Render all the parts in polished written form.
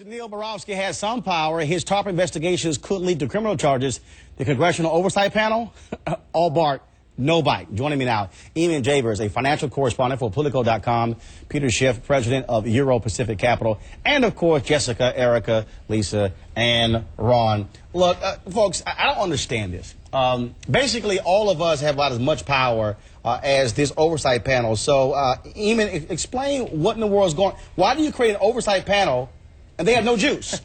Neil Borowski has some power. His TARP investigations could lead to criminal charges. The Congressional Oversight Panel, all bark, no bite. Joining me now, Eamon Javers, a financial correspondent for Politico.com, Peter Schiff, president of Euro Pacific Capital, and of course, Jessica, Erica, Lisa, and Ron. Look, folks, I don't understand this. Basically, all of us have about as much power as this oversight panel. So, Eamon, explain what in the world is going on. Why do you create an oversight panel and they have no juice?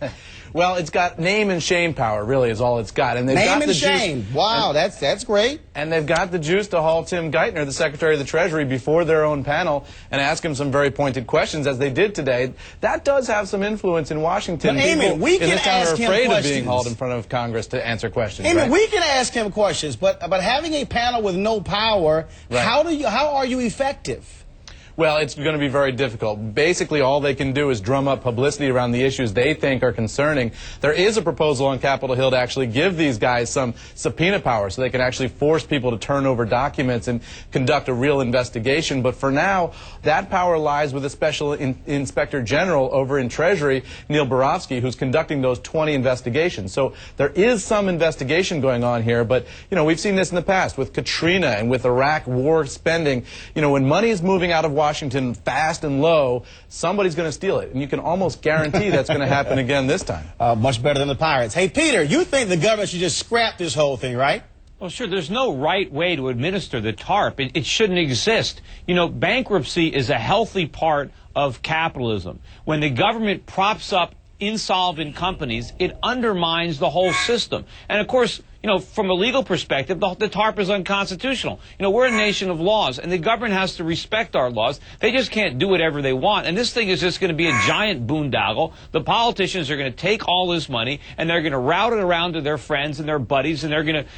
Well, it's got name and shame power, really, is all it's got. And they've name got and the shame. Juice, wow, that's great. And they've got the juice to haul Tim Geithner, the Secretary of the Treasury, before their own panel and ask him some very pointed questions, as they did today. That does have some influence in Washington. But, Eamon, we can ask him questions. People are afraid of being hauled in front of Congress to answer questions. Eamon, right? we can ask him questions, but having a panel with no power, right. How are you effective? Well, it's going to be very difficult. Basically, all they can do is drum up publicity around the issues they think are concerning. There is a proposal on Capitol Hill to actually give these guys some subpoena power so they can actually force people to turn over documents and conduct a real investigation. But for now, that power lies with a special inspector general over in Treasury, Neil Borowski, who's conducting those 20 investigations. So there is some investigation going on here, but, you know, we've seen this in the past with Katrina and with Iraq war spending. You know, when money is moving out of Washington fast and low, somebody's going to steal it. And you can almost guarantee that's going to happen again this time. Much better than the pirates. Hey, Peter, you think the government should just scrap this whole thing, right? Well, sure, there's no right way to administer the TARP. It shouldn't exist. You know, bankruptcy is a healthy part of capitalism. When the government props up insolvent companies, it undermines the whole system. And, of course, you know, from a legal perspective, the TARP is unconstitutional. You know, we're a nation of laws, and the government has to respect our laws. They just can't do whatever they want. And this thing is just going to be a giant boondoggle. The politicians are going to take all this money, and they're going to route it around to their friends and their buddies, and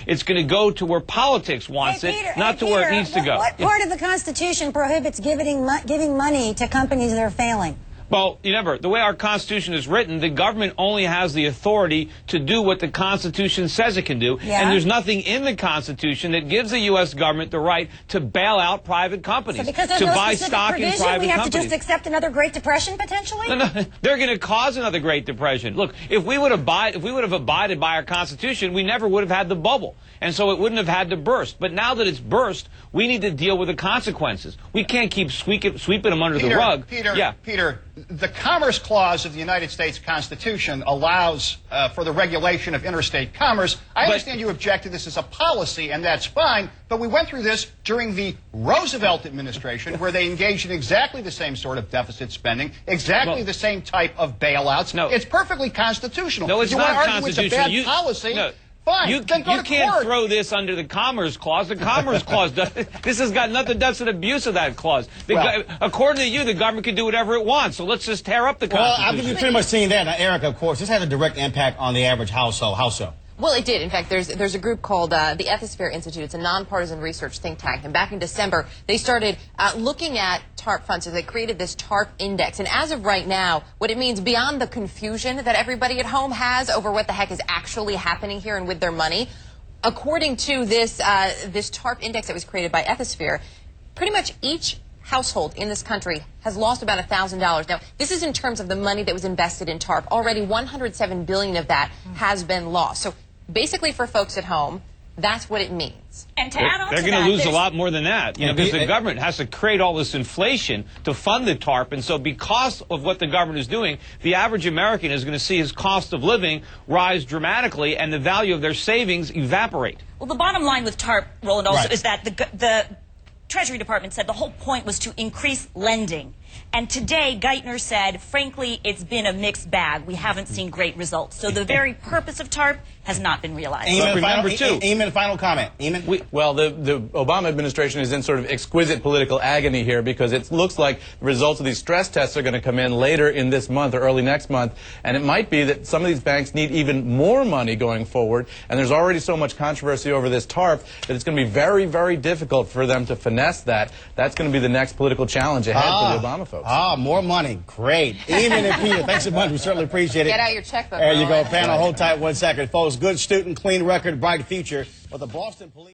it's going to go to where politics wants it, not to where it needs to go. What part of the Constitution prohibits giving money to companies that are failing? Well, remember, the way our Constitution is written, the government only has the authority to do what the Constitution says it can do. Yeah. And there's nothing in the Constitution that gives the U.S. government the right to bail out private companies, so because there's to no buy specific stock provision, in private companies. we have to just accept another Great Depression, potentially? No, they're going to cause another Great Depression. Look, if we would have abided by our Constitution, we never would have had the bubble. And so it wouldn't have had to burst. But now that it's burst, we need to deal with the consequences. We can't keep sweeping them under the rug. Peter, the Commerce Clause of the United States Constitution allows for the regulation of interstate commerce. I understand you object to this as a policy, and that's fine, but we went through this during the Roosevelt administration, where they engaged in exactly the same sort of deficit spending, exactly the same type of bailouts. No. It's perfecly constitutional. No, it's not constitutional. It's a bad policy. No. Fine, you can't throw this under the Commerce Clause. The Commerce Clause, this has got nothing to do with abuse of that clause. According to you, the government can do whatever it wants, so let's just tear up the Constitution. Well, I've been pretty much seeing that. Now, Erica, of course, this has a direct impact on the average household. How so? Well, it did. In fact, there's a group called the Ethisphere Institute. It's a nonpartisan research think tank. And back in December, they started looking at TARP funds. So they created this TARP index. And as of right now, what it means beyond the confusion that everybody at home has over what the heck is actually happening here and with their money, according to this TARP index that was created by Ethisphere, pretty much each household in this country has lost about $1,000. Now, this is in terms of the money that was invested in TARP. Already $107 billion of that has been lost. So basically, for folks at home, that's what it means. And to add on they're going to lose a lot more than that, you know, because the government has to create all this inflation to fund the TARP, and so because of what the government is doing, the average American is going to see his cost of living rise dramatically and the value of their savings evaporate. Well, the bottom line with TARP, Roland, also is that the Treasury Department said the whole point was to increase lending. And today, Geithner said, frankly, it's been a mixed bag. We haven't seen great results. So the very purpose of TARP has not been realized. Eamon, final comment. Eamon? Well, the Obama administration is in sort of exquisite political agony here because it looks like the results of these stress tests are going to come in later in this month or early next month. And it might be that some of these banks need even more money going forward. And there's already so much controversy over this TARP that it's going to be very, very difficult for them to finesse that. That's going to be the next political challenge ahead for the Obama folks. More money. Great. Eamon and Peter, thanks so much. We certainly appreciate it. Get out your checkbook. There you go, panel. Hold tight 1 second. Folks, good student, clean record, bright future. But the Boston police...